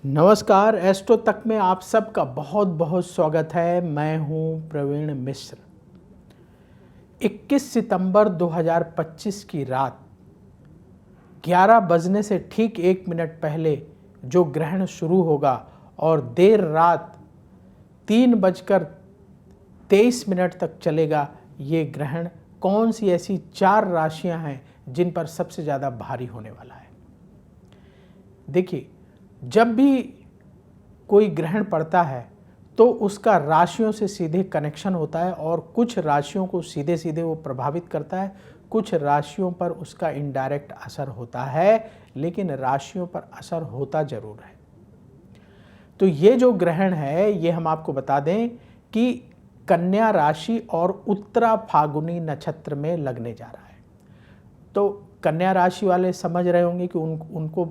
नमस्कार, एस्ट्रो तक में आप सबका बहुत बहुत स्वागत है। मैं हूं प्रवीण मिश्र। 21 सितंबर 2025 की रात 11 बजने से ठीक 1 मिनट पहले जो ग्रहण शुरू होगा और देर रात 3:23 तक चलेगा, ये ग्रहण कौन सी ऐसी 4 राशियां हैं जिन पर सबसे ज़्यादा भारी होने वाला है। देखिए, जब भी कोई ग्रहण पड़ता है तो उसका राशियों से सीधे कनेक्शन होता है और कुछ राशियों को सीधे सीधे वो प्रभावित करता है, कुछ राशियों पर उसका इनडायरेक्ट असर होता है, लेकिन राशियों पर असर होता जरूर है। तो ये जो ग्रहण है ये हम आपको बता दें कि कन्या राशि और उत्तरा फाल्गुनी नक्षत्र में लगने जा रहा है। तो कन्या राशि वाले समझ रहे होंगे कि उनको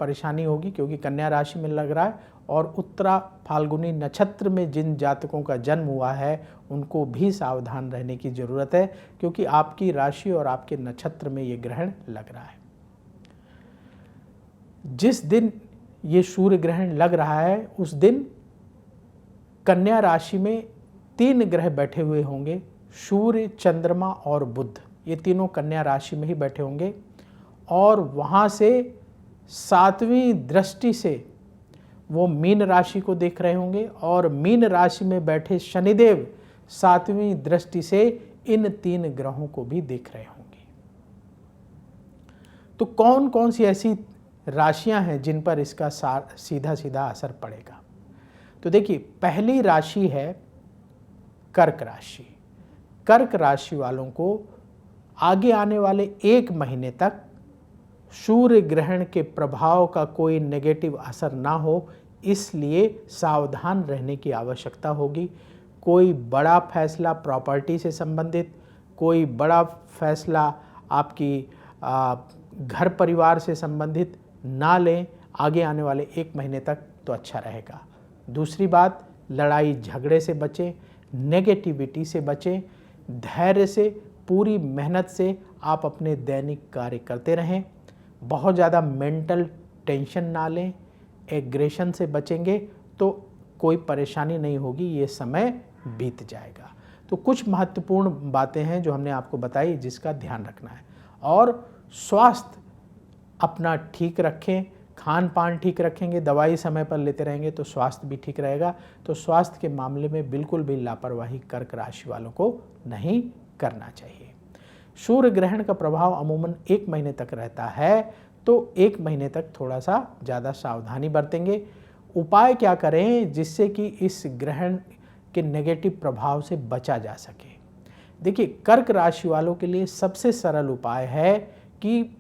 परेशानी होगी, क्योंकि कन्या राशि में लग रहा है और उत्तरा फाल्गुनी नक्षत्र में जिन जातकों का जन्म हुआ है उनको भी सावधान रहने की ज़रूरत है, क्योंकि आपकी राशि और आपके नक्षत्र में ये ग्रहण लग रहा है। जिस दिन ये सूर्य ग्रहण लग रहा है उस दिन कन्या राशि में 3 ग्रह बैठे हुए होंगे, सूर्य, चंद्रमा और बुध। ये तीनों कन्या राशि में ही बैठे होंगे और वहाँ से 7वीं दृष्टि से वो मीन राशि को देख रहे होंगे और मीन राशि में बैठे शनिदेव 7वीं दृष्टि से इन 3 ग्रहों को भी देख रहे होंगे। तो कौन कौन सी ऐसी राशियां हैं जिन पर इसका सीधा सीधा असर पड़ेगा। तो देखिए, पहली राशि है कर्क राशि। कर्क राशि वालों को आगे आने वाले 1 महीने तक सूर्य ग्रहण के प्रभाव का कोई नेगेटिव असर ना हो, इसलिए सावधान रहने की आवश्यकता होगी। कोई बड़ा फैसला प्रॉपर्टी से संबंधित, कोई बड़ा फैसला आपकी घर परिवार से संबंधित ना लें आगे आने वाले 1 महीने तक, तो अच्छा रहेगा। दूसरी बात, लड़ाई झगड़े से बचें, नेगेटिविटी से बचें, धैर्य से, पूरी मेहनत से आप अपने दैनिक कार्य करते रहें। बहुत ज़्यादा मेंटल टेंशन ना लें, एग्रेशन से बचेंगे तो कोई परेशानी नहीं होगी, ये समय बीत जाएगा। तो कुछ महत्वपूर्ण बातें हैं जो हमने आपको बताई जिसका ध्यान रखना है। और स्वास्थ्य अपना ठीक रखें, खान पान ठीक रखेंगे, दवाई समय पर लेते रहेंगे तो स्वास्थ्य भी ठीक रहेगा। तो स्वास्थ्य के मामले में बिल्कुल भी लापरवाही कर्क राशि वालों को नहीं करना चाहिए। सूर्य ग्रहण का प्रभाव अमूमन 1 महीने तक रहता है, तो 1 महीने तक थोड़ा सा ज़्यादा सावधानी बरतेंगे। उपाय क्या करें जिससे कि इस ग्रहण के नेगेटिव प्रभाव से बचा जा सके। देखिए, कर्क राशि वालों के लिए सबसे सरल उपाय है कि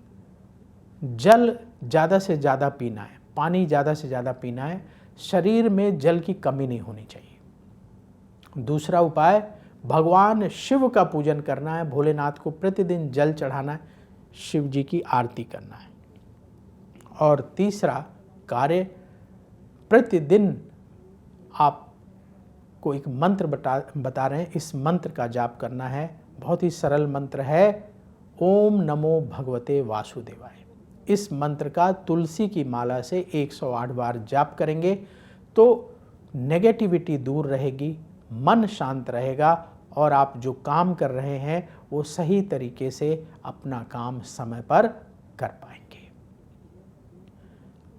जल ज़्यादा से ज़्यादा पीना है, पानी ज़्यादा से ज़्यादा पीना है, शरीर में जल की कमी नहीं होनी चाहिए। दूसरा उपाय, भगवान शिव का पूजन करना है, भोलेनाथ को प्रतिदिन जल चढ़ाना है, शिव जी की आरती करना है। और तीसरा कार्य, प्रतिदिन आपको एक मंत्र बता रहे हैं, इस मंत्र का जाप करना है। बहुत ही सरल मंत्र है, ओम नमो भगवते वासुदेवाय। इस मंत्र का तुलसी की माला से 108 बार जाप करेंगे तो नेगेटिविटी दूर रहेगी, मन शांत रहेगा और आप जो काम कर रहे हैं वो सही तरीके से अपना काम समय पर कर पाएंगे।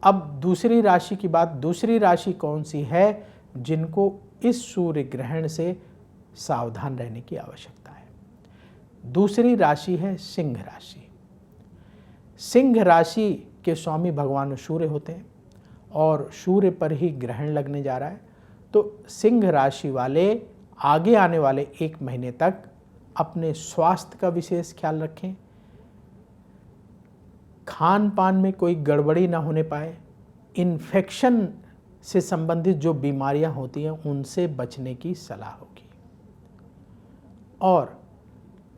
अब दूसरी राशि की बात, दूसरी राशि कौन सी है जिनको इस सूर्य ग्रहण से सावधान रहने की आवश्यकता है। दूसरी राशि है सिंह राशि। सिंह राशि के स्वामी भगवान सूर्य होते हैं और सूर्य पर ही ग्रहण लगने जा रहा है। तो सिंह राशि वाले आगे आने वाले 1 महीने तक अपने स्वास्थ्य का विशेष ख्याल रखें, खान पान में कोई गड़बड़ी ना होने पाए, इन्फेक्शन से संबंधित जो बीमारियां होती हैं उनसे बचने की सलाह होगी। और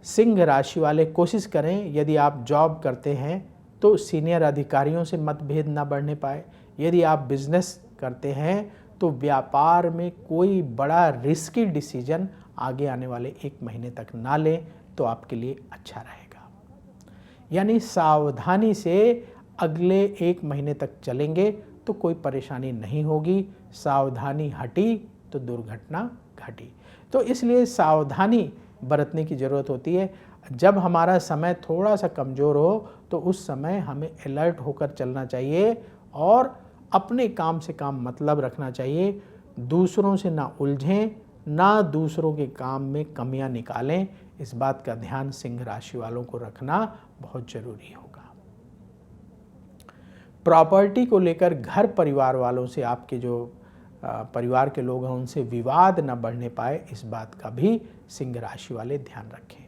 सिंह राशि वाले कोशिश करें, यदि आप जॉब करते हैं तो सीनियर अधिकारियों से मतभेद ना बढ़ने पाए। यदि आप बिजनेस करते हैं तो व्यापार में कोई बड़ा रिस्की डिसीजन आगे आने वाले 1 महीने तक ना लें तो आपके लिए अच्छा रहेगा। यानी सावधानी से अगले 1 महीने तक चलेंगे तो कोई परेशानी नहीं होगी, सावधानी हटी तो दुर्घटना घटी। तो इसलिए सावधानी बरतने की ज़रूरत होती है। जब हमारा समय थोड़ा सा कमज़ोर हो तो उस समय हमें अलर्ट होकर चलना चाहिए और अपने काम से काम मतलब रखना चाहिए। दूसरों से ना उलझें, ना दूसरों के काम में कमियां निकालें। इस बात का ध्यान सिंह राशि वालों को रखना बहुत ज़रूरी होगा। प्रॉपर्टी को लेकर घर परिवार वालों से, आपके जो परिवार के लोग हैं उनसे विवाद न बढ़ने पाए, इस बात का भी सिंह राशि वाले ध्यान रखें।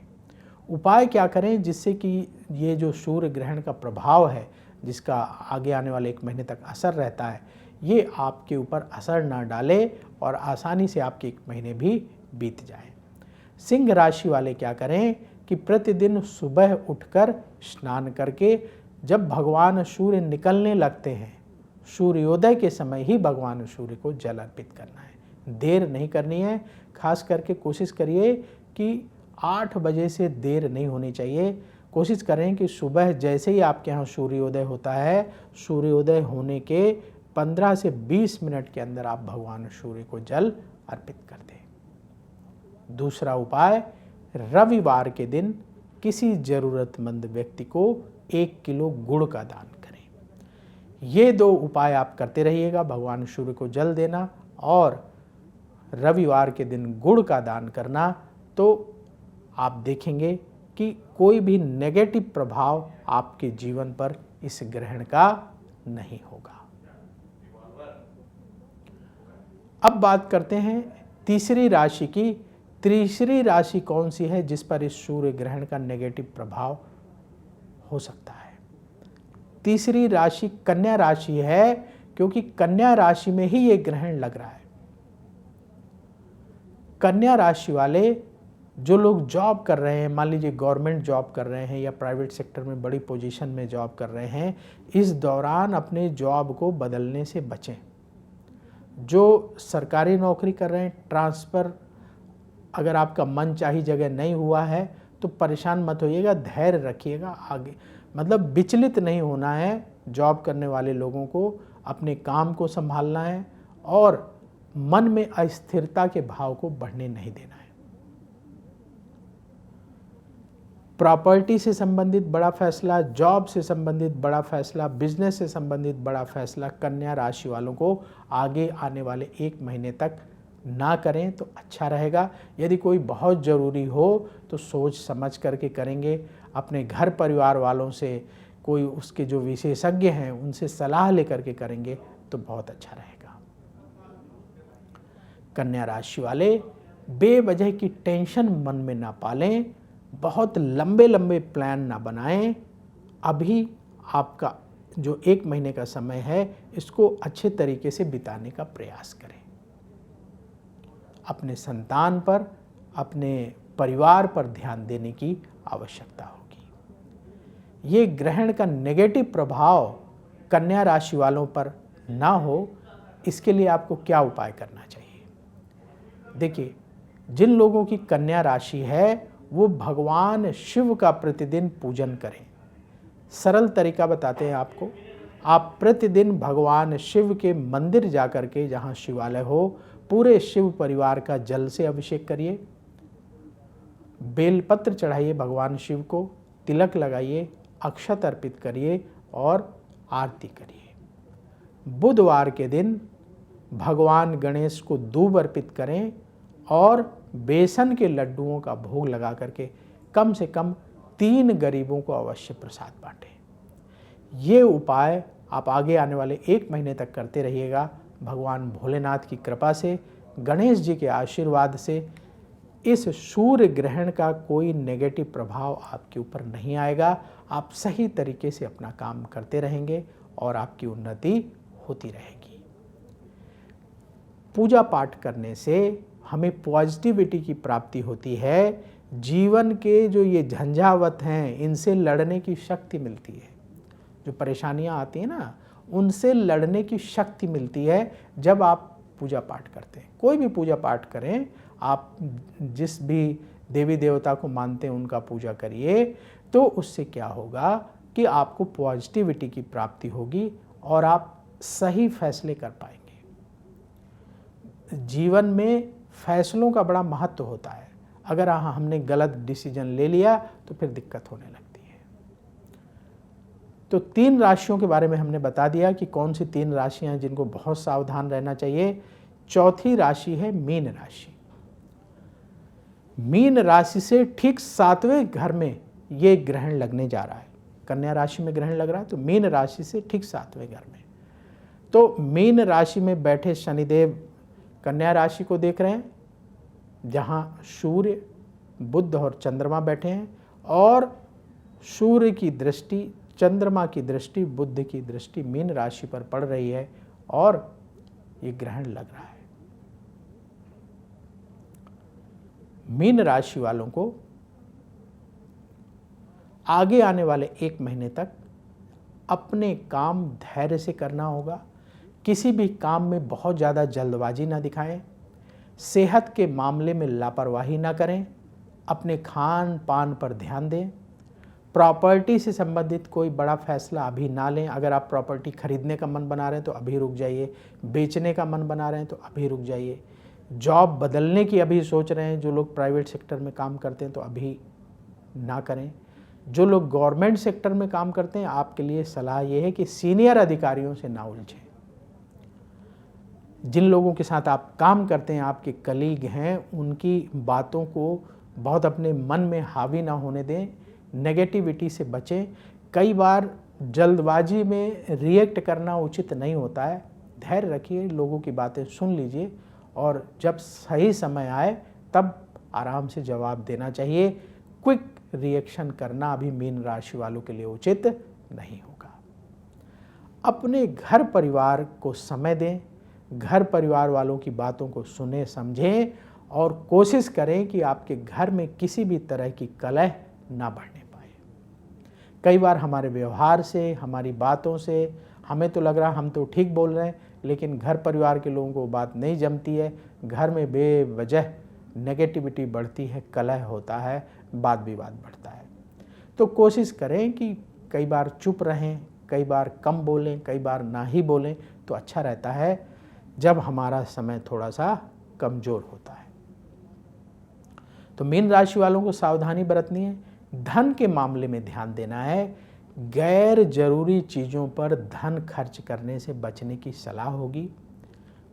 उपाय क्या करें जिससे कि ये जो सूर्य ग्रहण का प्रभाव है, जिसका आगे आने वाले 1 महीने तक असर रहता है, ये आपके ऊपर असर ना डाले और आसानी से आपके 1 महीने भी बीत जाए। सिंह राशि वाले क्या करें कि प्रतिदिन सुबह उठकर स्नान करके, जब भगवान सूर्य निकलने लगते हैं, सूर्योदय के समय ही भगवान सूर्य को जल अर्पित करना है, देर नहीं करनी है। खास करके कोशिश करिए कि 8 बजे से देर नहीं होनी चाहिए। कोशिश करें कि सुबह जैसे ही आपके यहाँ सूर्योदय होता है, सूर्योदय होने के 15 से 20 मिनट के अंदर आप भगवान सूर्य को जल अर्पित कर दें। दूसरा उपाय, रविवार के दिन किसी ज़रूरतमंद व्यक्ति को 1 किलो गुड़ का दान करें। ये 2 उपाय आप करते रहिएगा, भगवान सूर्य को जल देना और रविवार के दिन गुड़ का दान करना, तो आप देखेंगे कि कोई भी नेगेटिव प्रभाव आपके जीवन पर इस ग्रहण का नहीं होगा। अब बात करते हैं तीसरी राशि की। तीसरी राशि कौन सी है जिस पर इस सूर्य ग्रहण का नेगेटिव प्रभाव हो सकता है? तीसरी राशि कन्या राशि है, क्योंकि कन्या राशि में ही ये ग्रहण लग रहा है। कन्या राशि वाले जो लोग जॉब कर रहे हैं, मान लीजिए गवर्नमेंट जॉब कर रहे हैं या प्राइवेट सेक्टर में बड़ी पोजीशन में जॉब कर रहे हैं, इस दौरान अपने जॉब को बदलने से बचें। जो सरकारी नौकरी कर रहे हैं, ट्रांसफ़र अगर आपका मनचाही जगह नहीं हुआ है तो परेशान मत होइएगा, धैर्य रखिएगा। आगे मतलब विचलित नहीं होना है। जॉब करने वाले लोगों को अपने काम को संभालना है और मन में अस्थिरता के भाव को बढ़ने नहीं देना है। प्रॉपर्टी से संबंधित बड़ा फैसला, जॉब से संबंधित बड़ा फैसला, बिजनेस से संबंधित बड़ा फैसला कन्या राशि वालों को आगे आने वाले 1 महीने तक ना करें तो अच्छा रहेगा। यदि कोई बहुत ज़रूरी हो तो सोच समझ करके करेंगे। अपने घर परिवार वालों से, कोई उसके जो विशेषज्ञ हैं उनसे सलाह लेकर के करेंगे तो बहुत अच्छा रहेगा। कन्या राशि वाले बेवजह की टेंशन मन में ना पालें, बहुत लंबे लंबे प्लान ना बनाएं। अभी आपका जो 1 महीने का समय है, इसको अच्छे तरीके से बिताने का प्रयास करें। अपने संतान पर, अपने परिवार पर ध्यान देने की आवश्यकता होगी। ये ग्रहण का नेगेटिव प्रभाव कन्या राशि वालों पर ना हो, इसके लिए आपको क्या उपाय करना चाहिए? देखिए, जिन लोगों की कन्या राशि है वो भगवान शिव का प्रतिदिन पूजन करें। सरल तरीका बताते हैं आपको। आप प्रतिदिन भगवान शिव के मंदिर जाकर के, जहाँ शिवालय हो, पूरे शिव परिवार का जल से अभिषेक करिए, बेलपत्र चढ़ाइए भगवान शिव को, तिलक लगाइए, अक्षत अर्पित करिए और आरती करिए। बुधवार के दिन भगवान गणेश को दूब अर्पित करें और बेसन के लड्डुओं का भोग लगा करके कम से कम 3 गरीबों को अवश्य प्रसाद बांटें। ये उपाय आप आगे आने वाले 1 महीने तक करते रहिएगा। भगवान भोलेनाथ की कृपा से, गणेश जी के आशीर्वाद से इस सूर्य ग्रहण का कोई नेगेटिव प्रभाव आपके ऊपर नहीं आएगा। आप सही तरीके से अपना काम करते रहेंगे और आपकी उन्नति होती रहेगी। पूजा पाठ करने से हमें पॉजिटिविटी की प्राप्ति होती है। जीवन के जो ये झंझावत हैं, इनसे लड़ने की शक्ति मिलती है। जो परेशानियां आती हैं ना, उनसे लड़ने की शक्ति मिलती है जब आप पूजा पाठ करते हैं। कोई भी पूजा पाठ करें, आप जिस भी देवी देवता को मानते हैं उनका पूजा करिए, तो उससे क्या होगा कि आपको पॉजिटिविटी की प्राप्ति होगी और आप सही फैसले कर पाएंगे। जीवन में फैसलों का बड़ा महत्व होता है। अगर हमने गलत डिसीजन ले लिया तो फिर दिक्कत होने लगती है। तो 3 राशियों के बारे में हमने बता दिया कि कौन सी 3 राशियां हैं जिनको बहुत सावधान रहना चाहिए। चौथी राशि है मीन राशि। मीन राशि से ठीक 7वें घर में ये ग्रहण लगने जा रहा है। कन्या राशि में ग्रहण लग रहा है, तो मीन राशि से ठीक 7वें घर में। तो मीन राशि में बैठे शनिदेव कन्या राशि को देख रहे हैं, जहां सूर्य, बुध और चंद्रमा बैठे हैं, और सूर्य की दृष्टि, चंद्रमा की दृष्टि, बुध की दृष्टि मीन राशि पर पड़ रही है और ये ग्रहण लग रहा है। मीन राशि वालों को आगे आने वाले 1 महीने तक अपने काम धैर्य से करना होगा। किसी भी काम में बहुत ज़्यादा जल्दबाजी ना दिखाएं। सेहत के मामले में लापरवाही ना करें। अपने खान पान पर ध्यान दें। प्रॉपर्टी से संबंधित कोई बड़ा फैसला अभी ना लें। अगर आप प्रॉपर्टी खरीदने का मन बना रहे हैं तो अभी रुक जाइए। बेचने का मन बना रहे हैं तो अभी रुक जाइए। जॉब बदलने की अभी सोच रहे हैं जो लोग प्राइवेट सेक्टर में काम करते हैं तो अभी ना करें। जो लोग गवर्नमेंट सेक्टर में काम करते हैं, आपके लिए सलाह यह है कि सीनियर अधिकारियों से ना उलझें। जिन लोगों के साथ आप काम करते हैं, आपके कलीग हैं, उनकी बातों को बहुत अपने मन में हावी ना होने दें। नेगेटिविटी से बचें। कई बार जल्दबाजी में रिएक्ट करना उचित नहीं होता है। धैर्य रखिए, लोगों की बातें सुन लीजिए और जब सही समय आए तब आराम से जवाब देना चाहिए। क्विक रिएक्शन करना अभी मीन राशि वालों के लिए उचित नहीं होगा। अपने घर परिवार को समय दें। घर परिवार वालों की बातों को सुने, समझें और कोशिश करें कि आपके घर में किसी भी तरह की कलह ना बढ़ने पाए। कई बार हमारे व्यवहार से, हमारी बातों से हमें तो लग रहा हम तो ठीक बोल रहे हैं, लेकिन घर परिवार के लोगों को बात नहीं जमती है। घर में बेवजह नेगेटिविटी बढ़ती है, कलह होता है, वाद विवाद बढ़ता है। तो कोशिश करें कि कई बार चुप रहें, कई बार कम बोलें, कई बार ना ही बोलें, तो अच्छा रहता है जब हमारा समय थोड़ा सा कमज़ोर होता है। तो मीन राशि वालों को सावधानी बरतनी है। धन के मामले में ध्यान देना है। गैर जरूरी चीज़ों पर धन खर्च करने से बचने की सलाह होगी।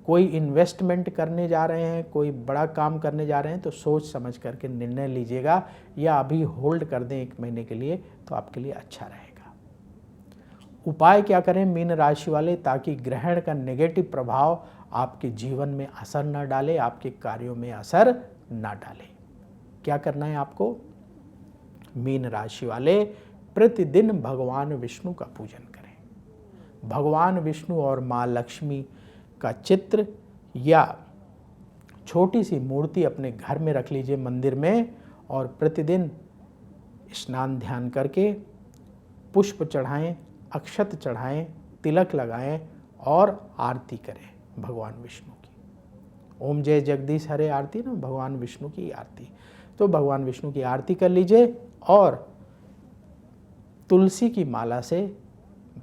कोई इन्वेस्टमेंट करने जा रहे हैं, कोई बड़ा काम करने जा रहे हैं तो सोच समझ करके निर्णय लीजिएगा, या अभी होल्ड कर दें 1 महीने के लिए तो आपके लिए अच्छा रहेगा। उपाय क्या करें मीन राशि वाले, ताकि ग्रहण का नेगेटिव प्रभाव आपके जीवन में असर न डाले, आपके कार्यों में असर न डाले। क्या करना है आपको? मीन राशि वाले प्रतिदिन भगवान विष्णु का पूजन करें। भगवान विष्णु और माँ लक्ष्मी का चित्र या छोटी सी मूर्ति अपने घर में रख लीजिए मंदिर में, और प्रतिदिन स्नान ध्यान करके पुष्प चढ़ाएं, अक्षत चढ़ाएं, तिलक लगाएं और आरती करें भगवान विष्णु की। ओम जय जगदीश हरे आरती ना, भगवान विष्णु की आरती। तो भगवान विष्णु की आरती कर लीजिए और तुलसी की माला से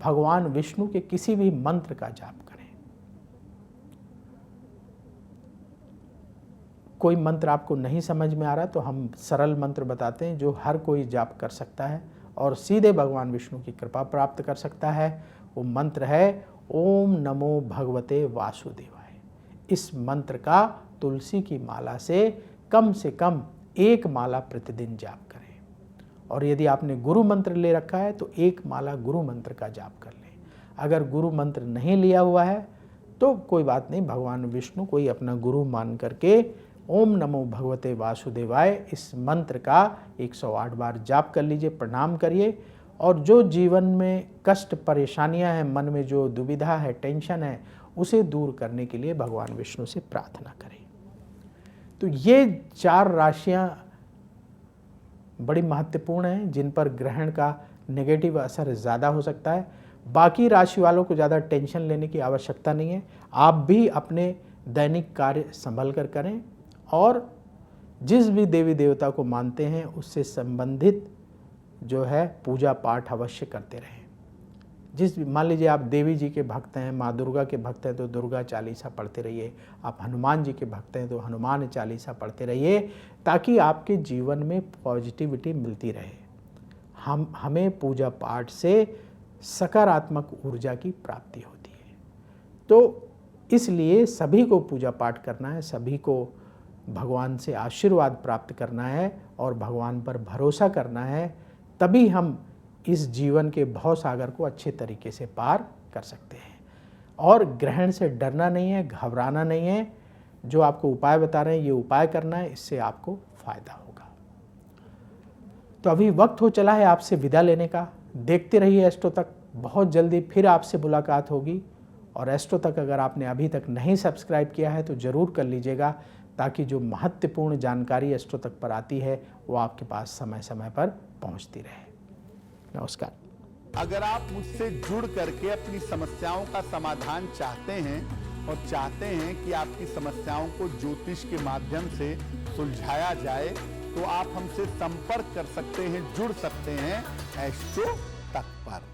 भगवान विष्णु के किसी भी मंत्र का जाप करें। कोई मंत्र आपको नहीं समझ में आ रहा तो हम सरल मंत्र बताते हैं जो हर कोई जाप कर सकता है और सीधे भगवान विष्णु की कृपा प्राप्त कर सकता है। वो मंत्र है ओम नमो भगवते वासुदेवाय। इस मंत्र का तुलसी की माला से कम 1 माला प्रतिदिन जाप करें। और यदि आपने गुरु मंत्र ले रखा है तो 1 माला गुरु मंत्र का जाप कर लें। अगर गुरु मंत्र नहीं लिया हुआ है तो कोई बात नहीं, भगवान विष्णु को ही अपना गुरु मान करके ओम नमो भगवते वासुदेवाय इस मंत्र का 108 बार जाप कर लीजिए, प्रणाम करिए। और जो जीवन में कष्ट परेशानियां हैं, मन में जो दुविधा है, टेंशन है, उसे दूर करने के लिए भगवान विष्णु से प्रार्थना करें। तो ये 4 राशियां बड़ी महत्वपूर्ण हैं जिन पर ग्रहण का नेगेटिव असर ज़्यादा हो सकता है। बाकी राशि वालों को ज़्यादा टेंशन लेने की आवश्यकता नहीं है। आप भी अपने दैनिक कार्य संभल कर करें और जिस भी देवी देवता को मानते हैं उससे संबंधित जो है पूजा पाठ अवश्य करते रहें। जिस मान लीजिए आप देवी जी के भक्त हैं, माँ दुर्गा के भक्त हैं तो दुर्गा चालीसा पढ़ते रहिए, आप हनुमान जी के भक्त हैं तो हनुमान चालीसा पढ़ते रहिए, ताकि आपके जीवन में पॉजिटिविटी मिलती रहे। हमें पूजा पाठ से सकारात्मक ऊर्जा की प्राप्ति होती है। तो इसलिए सभी को पूजा पाठ करना है, सभी को भगवान से आशीर्वाद प्राप्त करना है और भगवान पर भरोसा करना है, तभी हम इस जीवन के भवसागर को अच्छे तरीके से पार कर सकते हैं। और ग्रहण से डरना नहीं है, घबराना नहीं है। जो आपको उपाय बता रहे हैं ये उपाय करना है, इससे आपको फायदा होगा। तो अभी वक्त हो चला है आपसे विदा लेने का। देखते रहिए एस्ट्रो तक, बहुत जल्दी फिर आपसे मुलाकात होगी। और एस्ट्रो तक अगर आपने अभी तक नहीं सब्सक्राइब किया है तो ज़रूर कर लीजिएगा, ताकि जो महत्वपूर्ण जानकारी एस्ट्रो तक पर आती है वो आपके पास समय समय पर पहुंचती रहे। नमस्कार। अगर आप मुझसे जुड़ करके अपनी समस्याओं का समाधान चाहते हैं और चाहते हैं कि आपकी समस्याओं को ज्योतिष के माध्यम से सुलझाया जाए, तो आप हमसे संपर्क कर सकते हैं, जुड़ सकते हैं एस्ट्रो तक पर।